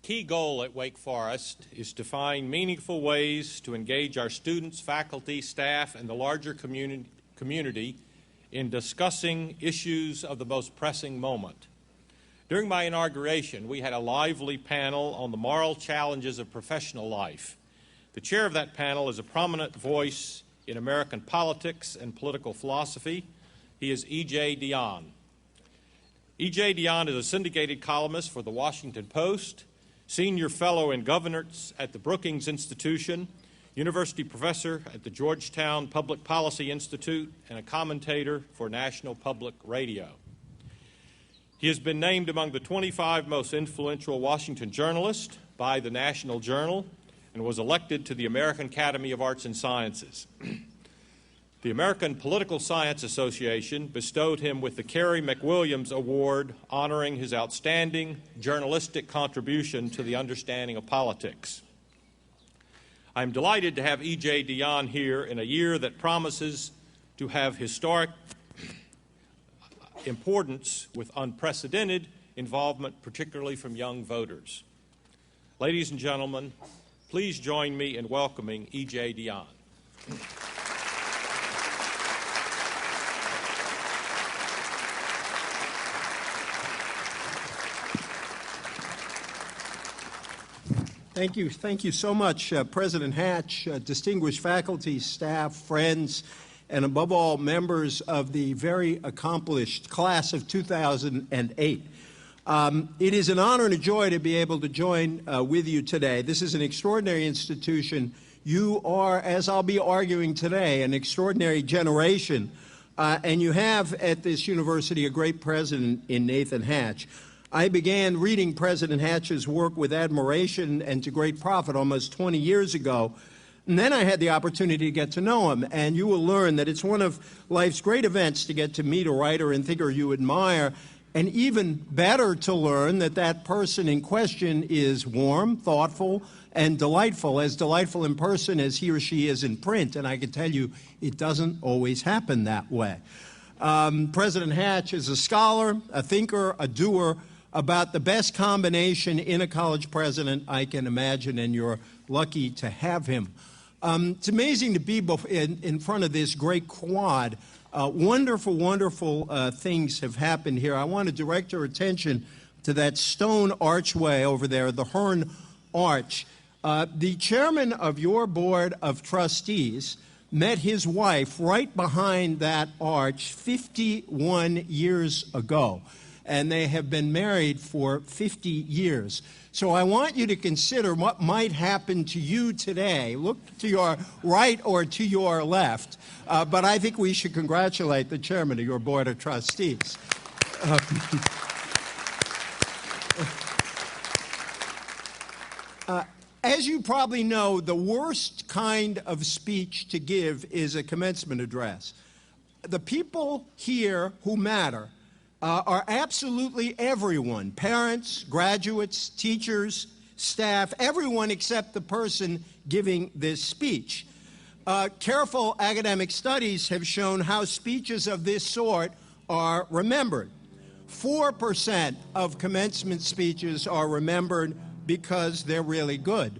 key goal at Wake Forest is to find meaningful ways to engage our students, faculty, staff, and the larger community in discussing issues of the most pressing moment. During my inauguration, we had a lively panel on the moral challenges of professional life. The chair of that panel is a prominent voice in American politics and political philosophy. He is E.J. Dionne. E.J. Dionne is a syndicated columnist for the Washington Post, senior fellow in governance at the Brookings Institution, university professor at the Georgetown Public Policy Institute, and a commentator for National Public Radio. He has been named among the 25 most influential Washington journalists by the National Journal and was elected to the American Academy of Arts and Sciences. The American Political Science Association bestowed him with the Carey McWilliams Award, honoring his outstanding journalistic contribution to the understanding of politics. I'm delighted to have E.J. Dionne here in a year that promises to have historic importance with unprecedented involvement, particularly from young voters. Ladies and gentlemen, please join me in welcoming E.J. Dionne. Thank you so much, President Hatch, distinguished faculty, staff, friends, and above all, members of the very accomplished class of 2008. It is an honor and a joy to be able to join with you today. This is an extraordinary institution. You are, as I'll be arguing today, an extraordinary generation, and you have at this university a great president in Nathan Hatch. I began reading President Hatch's work with admiration and to great profit almost 20 years ago. And then I had the opportunity to get to know him, and you will learn that it's one of life's great events to get to meet a writer and thinker you admire, and even better to learn that that person in question is warm, thoughtful, and delightful in person as he or she is in print. And I can tell you it doesn't always happen that way. President Hatch is a scholar, a thinker, a doer, about the best combination in a college president I can imagine, and you're lucky to have him. It's amazing to be in front of this great quad. Wonderful things have happened here. I want to direct your attention to that stone archway over there, the Hearn Arch. The chairman of your board of trustees met his wife right behind that arch 51 years ago, and they have been married for 50 years. So I want you to consider what might happen to you today. Look to your right or to your left, but I think we should congratulate the chairman of your board of trustees. As you probably know, the worst kind of speech to give is a commencement address. The people here who matter are absolutely everyone, parents, graduates, teachers, staff, everyone except the person giving this speech. Careful academic studies have shown how speeches of this sort are remembered. 4% of commencement speeches are remembered because they're really good.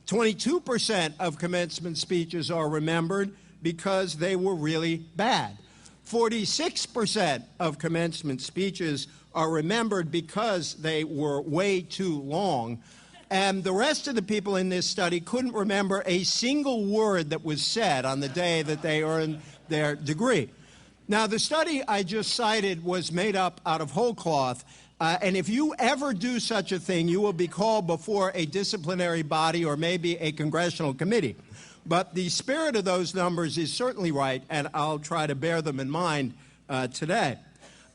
22% of commencement speeches are remembered because they were really bad. 46% of commencement speeches are remembered because they were way too long. And the rest of the people in this study couldn't remember a single word that was said on the day that they earned their degree. Now, the study I just cited was made up out of whole cloth. And if you ever do such a thing, you will be called before a disciplinary body or maybe a congressional committee. But the spirit of those numbers is certainly right, and I'll try to bear them in mind today.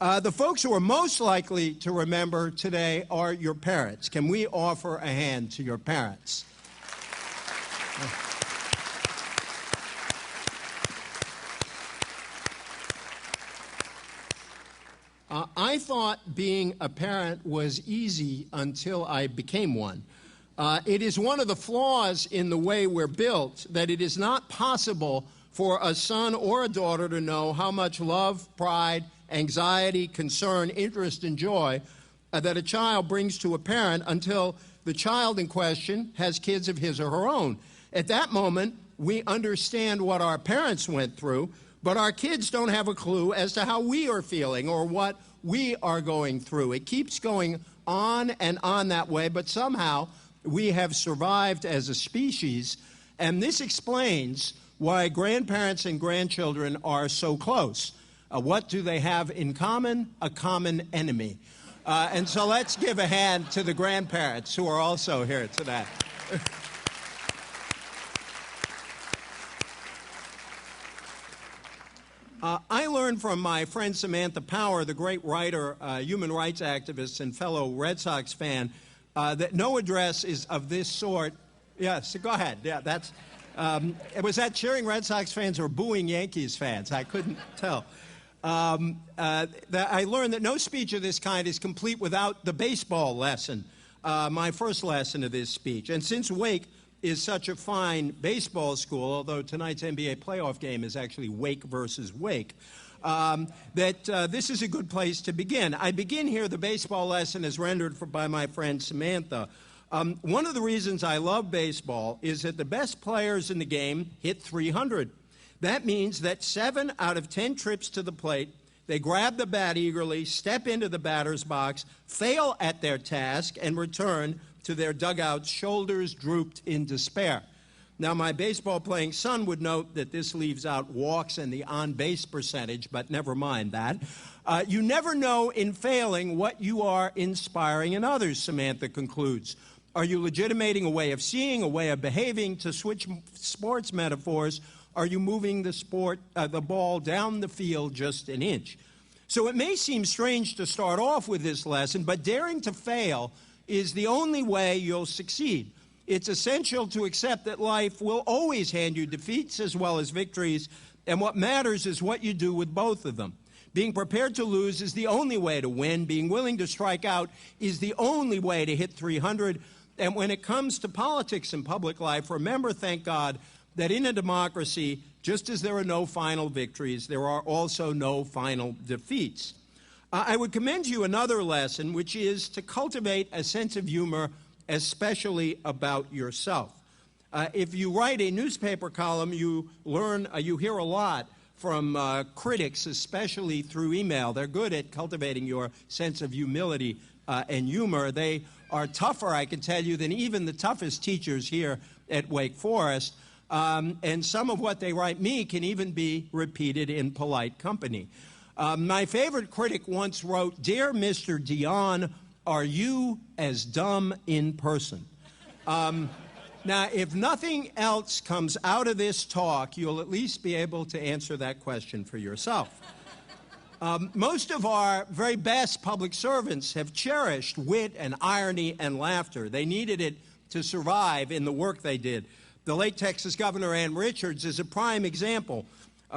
The folks who are most likely to remember today are your parents. Can we offer a hand to your parents? I thought being a parent was easy until I became one. It is one of the flaws in the way we're built that it is not possible for a son or a daughter to know how much love, pride, anxiety, concern, interest, and joy that a child brings to a parent until the child in question has kids of his or her own. At that moment, we understand what our parents went through, but our kids don't have a clue as to how we are feeling or what we are going through. It keeps going on and on that way, but somehow we have survived as a species, and this explains why grandparents and grandchildren are so close. What do they have in common? A common enemy. And so let's give a hand to the grandparents who are also here today. I learned from my friend Samantha Power, the great writer, human rights activist, and fellow Red Sox fan, that no address is of this sort. Yes, go ahead. Yeah, that's. Was that cheering Red Sox fans or booing Yankees fans? I couldn't tell. I learned that no speech of this kind is complete without the baseball lesson, my first lesson of this speech. And since Wake is such a fine baseball school, although tonight's NBA playoff game is actually Wake versus Wake, this is a good place to begin. I begin here, the baseball lesson is rendered by my friend Samantha. One of the reasons I love baseball is that the best players in the game hit 300. That means that 7 out of 10 trips to the plate, they grab the bat eagerly, step into the batter's box, fail at their task, and return to their dugouts, shoulders drooped in despair. Now, my baseball-playing son would note that this leaves out walks and the on-base percentage, but never mind that. You never know in failing what you are inspiring in others, Samantha concludes. Are you legitimating a way of seeing, a way of behaving? To switch sports metaphors, are you moving the ball down the field just an inch? So it may seem strange to start off with this lesson, but daring to fail is the only way you'll succeed. It's essential to accept that life will always hand you defeats as well as victories, and what matters is what you do with both of them. Being prepared to lose is the only way to win. Being willing to strike out is the only way to hit 300. And when it comes to politics and public life, remember, thank God, that in a democracy, just as there are no final victories, there are also no final defeats. I would commend you another lesson, which is to cultivate a sense of humor, especially about yourself. If you write a newspaper column, you hear a lot from critics, especially through email. They're good at cultivating your sense of humility and humor. They are tougher, I can tell you, than even the toughest teachers here at Wake Forest. And some of what they write me can even be repeated in polite company. My favorite critic once wrote, "Dear Mr. Dionne, are you as dumb in person?" Now, if nothing else comes out of this talk, you'll at least be able to answer that question for yourself. Most of our very best public servants have cherished wit and irony and laughter. They needed it to survive in the work they did. The late Texas Governor Ann Richards is a prime example.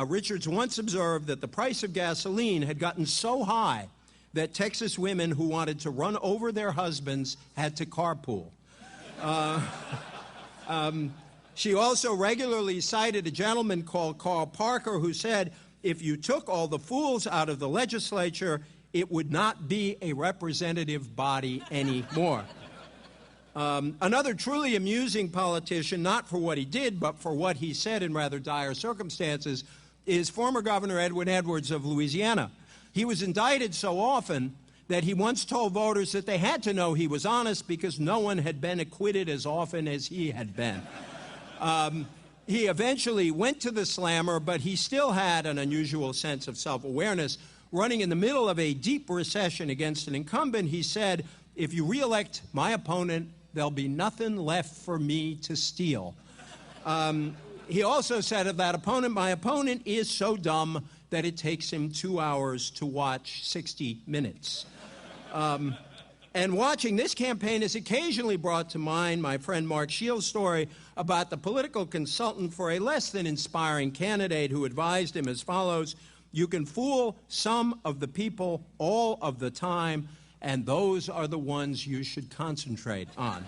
Richards once observed that the price of gasoline had gotten so high that Texas women who wanted to run over their husbands had to carpool. She also regularly cited a gentleman called Carl Parker who said, if you took all the fools out of the legislature, it would not be a representative body anymore. Another truly amusing politician, not for what he did, but for what he said in rather dire circumstances, is former Governor Edwin Edwards of Louisiana. He was indicted so often that he once told voters that they had to know he was honest because no one had been acquitted as often as he had been. He eventually went to the slammer, but he still had an unusual sense of self-awareness. Running in the middle of a deep recession against an incumbent, he said, "If you re-elect my opponent, there'll be nothing left for me to steal." He also said of that opponent, "My opponent is so dumb that it takes him 2 hours to watch 60 Minutes. And watching this campaign has occasionally brought to mind my friend Mark Shields' story about the political consultant for a less than inspiring candidate who advised him as follows: "You can fool some of the people all of the time, and those are the ones you should concentrate on."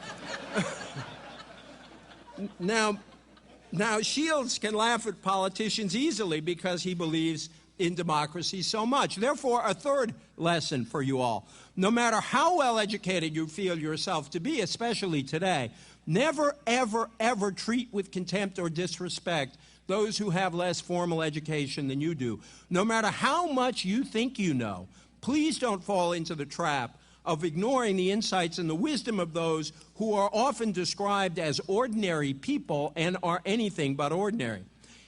Now, Shields can laugh at politicians easily because he believes in democracy so much. Therefore, a third lesson for you all. No matter how well educated you feel yourself to be, especially today, never, ever, ever treat with contempt or disrespect those who have less formal education than you do. No matter how much you think you know, please don't fall into the trap of ignoring the insights and the wisdom of those who are often described as ordinary people and are anything but ordinary.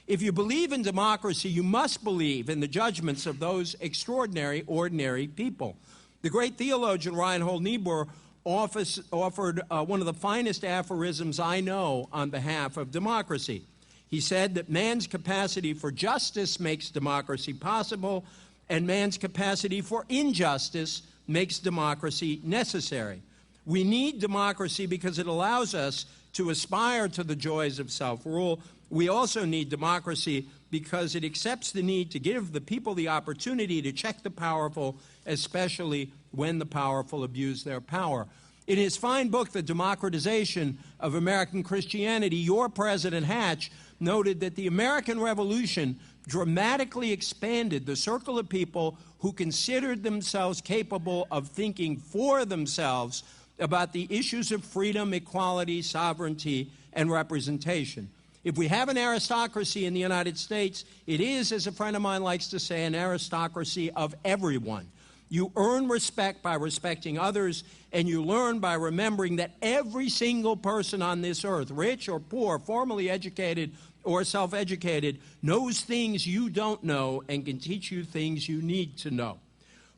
If you believe in democracy, you must believe in the judgments of those extraordinary, ordinary people. The great theologian Reinhold Niebuhr offered one of the finest aphorisms I know on behalf of democracy. He said that man's capacity for justice makes democracy possible, and man's capacity for injustice makes democracy necessary. We need democracy because it allows us to aspire to the joys of self-rule. We also need democracy because it accepts the need to give the people the opportunity to check the powerful, especially when the powerful abuse their power. In his fine book, The Democratization of American Christianity, your President Hatch noted that the American Revolution dramatically expanded the circle of people who considered themselves capable of thinking for themselves about the issues of freedom, equality, sovereignty, and representation. If we have an aristocracy in the United States, it is, as a friend of mine likes to say, an aristocracy of everyone. You earn respect by respecting others, and you learn by remembering that every single person on this earth, rich or poor, formally educated or self-educated, knows things you don't know and can teach you things you need to know.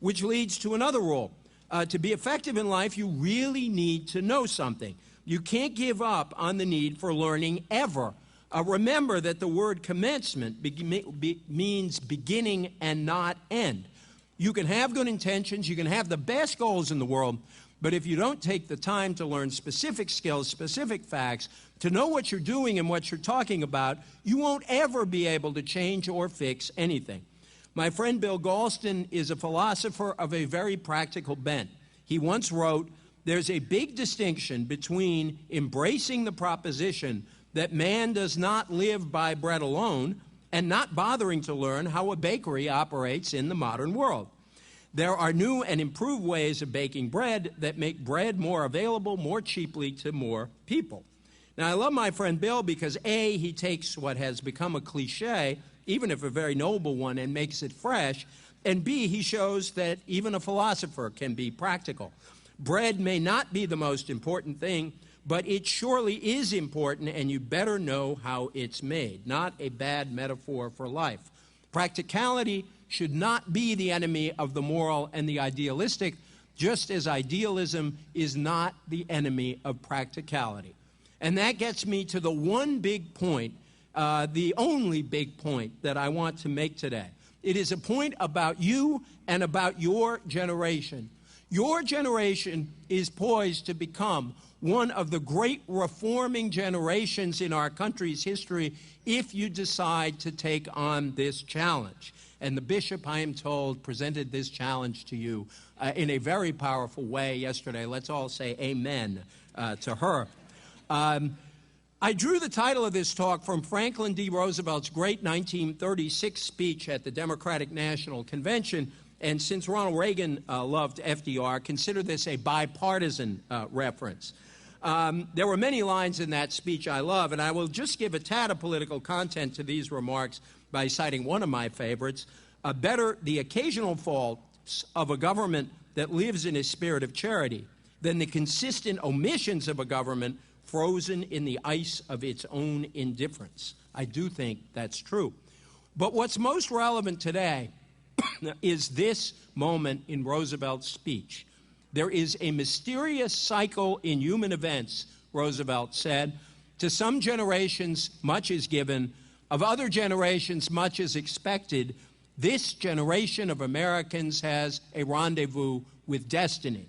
Which leads to another rule. To be effective in life, you really need to know something. You can't give up on the need for learning ever. Remember that the word commencement means beginning and not end. You can have good intentions, you can have the best goals in the world, but if you don't take the time to learn specific skills, specific facts, to know what you're doing and what you're talking about, you won't ever be able to change or fix anything. My friend Bill Galston is a philosopher of a very practical bent. He once wrote, "There's a big distinction between embracing the proposition that man does not live by bread alone and not bothering to learn how a bakery operates in the modern world. There are new and improved ways of baking bread that make bread more available more cheaply to more people." Now, I love my friend Bill because A, he takes what has become a cliche, even if a very noble one, and makes it fresh, and B, he shows that even a philosopher can be practical. Bread may not be the most important thing, but it surely is important, and you better know how it's made. Not a bad metaphor for life. Practicality should not be the enemy of the moral and the idealistic, just as idealism is not the enemy of practicality. And that gets me to the one big point, the only big point that I want to make today. It is a point about you and about your generation. Your generation is poised to become one of the great reforming generations in our country's history if you decide to take on this challenge. And the bishop, I am told, presented this challenge to you in a very powerful way yesterday. Let's all say amen to her. I drew the title of this talk from Franklin D. Roosevelt's great 1936 speech at the Democratic National Convention. And since Ronald Reagan loved FDR, consider this a bipartisan reference. There were many lines in that speech I love, and I will just give a tad of political content to these remarks by citing one of my favorites. Better the occasional faults of a government that lives in a spirit of charity than the consistent omissions of a government frozen in the ice of its own indifference. I do think that's true. But what's most relevant today is this moment in Roosevelt's speech. There is a mysterious cycle in human events, Roosevelt said. To some generations, much is given. Of other generations, much is expected. This generation of Americans has a rendezvous with destiny.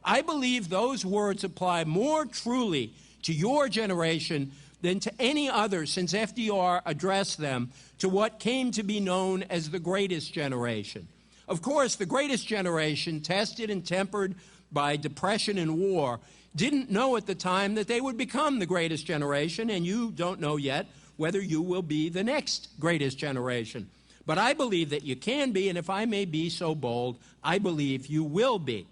I believe those words apply more truly to your generation than to any other since FDR addressed them to what came to be known as the greatest generation. Of course, the greatest generation, tested and tempered by depression and war, didn't know at the time that they would become the greatest generation, and you don't know yet whether you will be the next greatest generation. But I believe that you can be, and if I may be so bold, I believe you will be.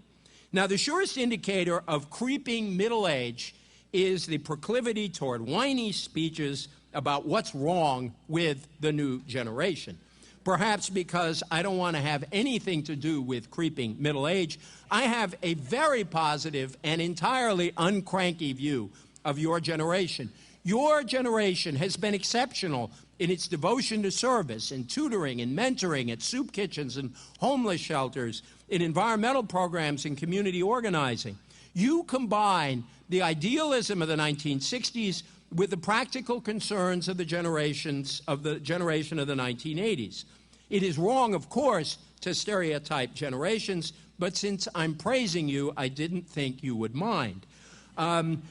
Now, the surest indicator of creeping middle age is the proclivity toward whiny speeches about what's wrong with the new generation. Perhaps because I don't want to have anything to do with creeping middle age, I have a very positive and entirely uncranky view of your generation. Your generation has been exceptional in its devotion to service, in tutoring, in mentoring, at soup kitchens and homeless shelters, in environmental programs and community organizing. You combine the idealism of the 1960s with the practical concerns of the generation of the 1980s. It is wrong, of course, to stereotype generations, but since I'm praising you, I didn't think you would mind.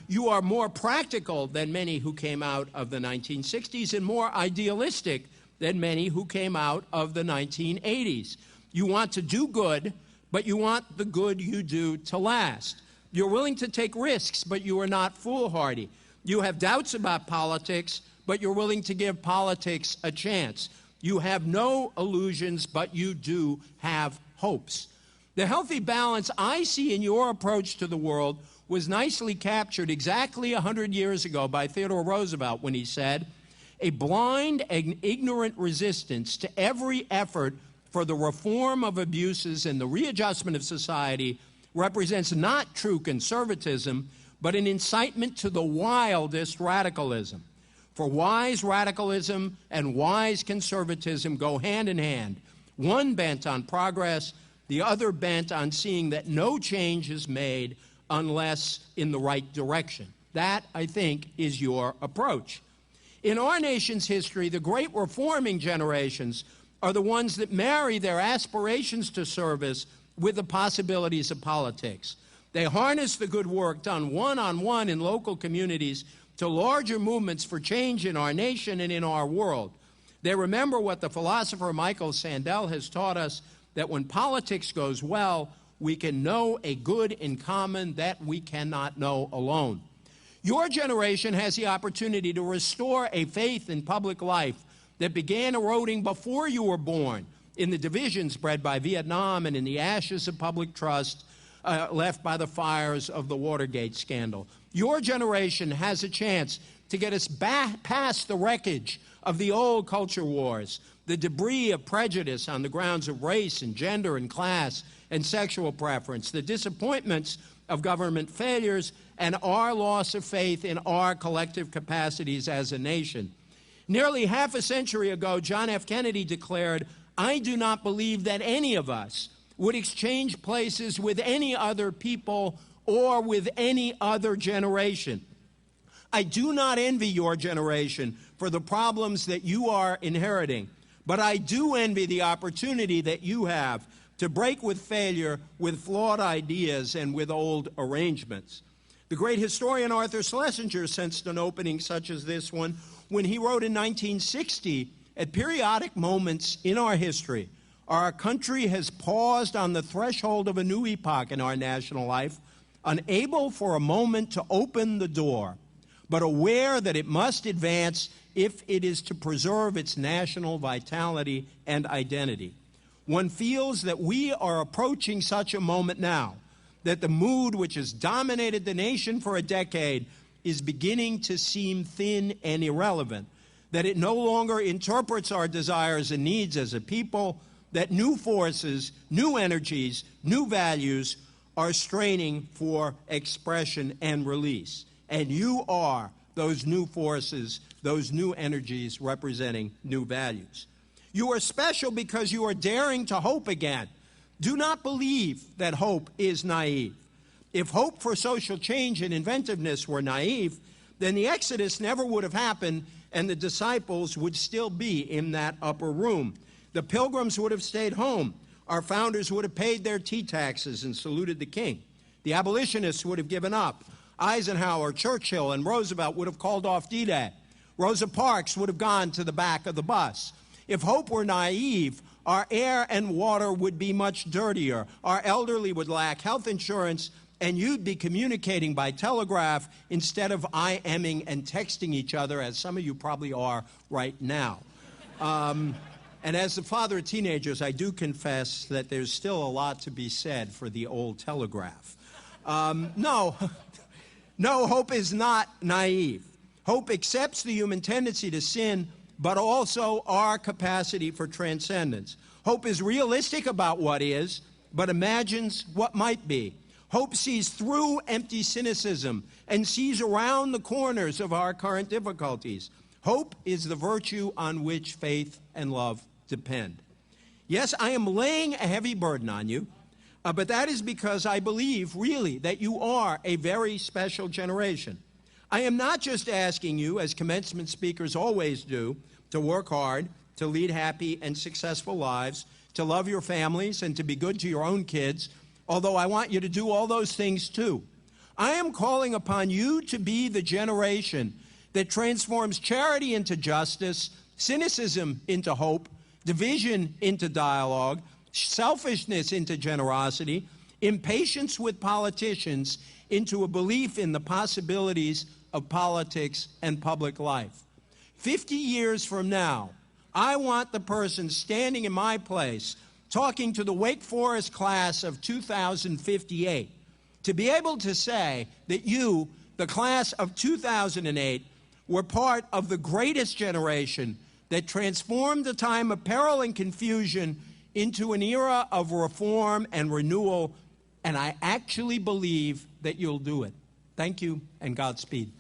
You are more practical than many who came out of the 1960s and more idealistic than many who came out of the 1980s. You want to do good, but you want the good you do to last. You're willing to take risks, but you are not foolhardy. You have doubts about politics, but you're willing to give politics a chance. You have no illusions, but you do have hopes. The healthy balance I see in your approach to the world was nicely captured exactly 100 years ago by Theodore Roosevelt when he said, "A blind and ignorant resistance to every effort for the reform of abuses and the readjustment of society represents not true conservatism, but an incitement to the wildest radicalism. For wise radicalism and wise conservatism go hand in hand, one bent on progress, the other bent on seeing that no change is made unless in the right direction." That, I think, is your approach. In our nation's history, the great reforming generations are the ones that marry their aspirations to service with the possibilities of politics. They harness the good work done one-on-one in local communities to larger movements for change in our nation and in our world. They remember what the philosopher Michael Sandel has taught us, that when politics goes well, we can know a good in common that we cannot know alone. Your generation has the opportunity to restore a faith in public life that began eroding before you were born, in the divisions bred by Vietnam and in the ashes of public trust left by the fires of the Watergate scandal. Your generation has a chance to get us back past the wreckage of the old culture wars, the debris of prejudice on the grounds of race and gender and class and sexual preference, the disappointments of government failures, and our loss of faith in our collective capacities as a nation. Nearly half a century ago, John F. Kennedy declared, "I do not believe that any of us would exchange places with any other people or with any other generation." I do not envy your generation for the problems that you are inheriting, but I do envy the opportunity that you have to break with failure, with flawed ideas, and with old arrangements. The great historian Arthur Schlesinger sensed an opening such as this one when he wrote in 1960, "At periodic moments in our history, our country has paused on the threshold of a new epoch in our national life, unable for a moment to open the door, but aware that it must advance if it is to preserve its national vitality and identity. One feels that we are approaching such a moment now, that the mood which has dominated the nation for a decade is beginning to seem thin and irrelevant, that it no longer interprets our desires and needs as a people, that new forces, new energies, new values are straining for expression and release. And you are those new forces, those new energies representing new values. You are special because you are daring to hope again. Do not believe that hope is naive. If hope for social change and inventiveness were naive, then the Exodus never would have happened and the disciples would still be in that upper room. The pilgrims would have stayed home. Our founders would have paid their tea taxes and saluted the king. The abolitionists would have given up. Eisenhower, Churchill, and Roosevelt would have called off D-Day. Rosa Parks would have gone to the back of the bus. If hope were naive, our air and water would be much dirtier. Our elderly would lack health insurance, and you'd be communicating by telegraph instead of IMing and texting each other, as some of you probably are right now. And as the father of teenagers, I do confess that there's still a lot to be said for the old telegraph. No, hope is not naive. Hope accepts the human tendency to sin, but also our capacity for transcendence. Hope is realistic about what is, but imagines what might be. Hope sees through empty cynicism and sees around the corners of our current difficulties. Hope is the virtue on which faith and love depend. Yes, I am laying a heavy burden on you, but that is because I believe, really, that you are a very special generation. I am not just asking you, as commencement speakers always do, to work hard, to lead happy and successful lives, to love your families, and to be good to your own kids, although I want you to do all those things too. I am calling upon you to be the generation that transforms charity into justice, cynicism into hope, division into dialogue, selfishness into generosity, impatience with politicians into a belief in the possibilities of politics and public life. 50 years from now, I want the person standing in my place talking to the Wake Forest class of 2058 to be able to say that you, the class of 2008, were part of the greatest generation that transformed a time of peril and confusion into an era of reform and renewal, and I actually believe that you'll do it. Thank you, and Godspeed.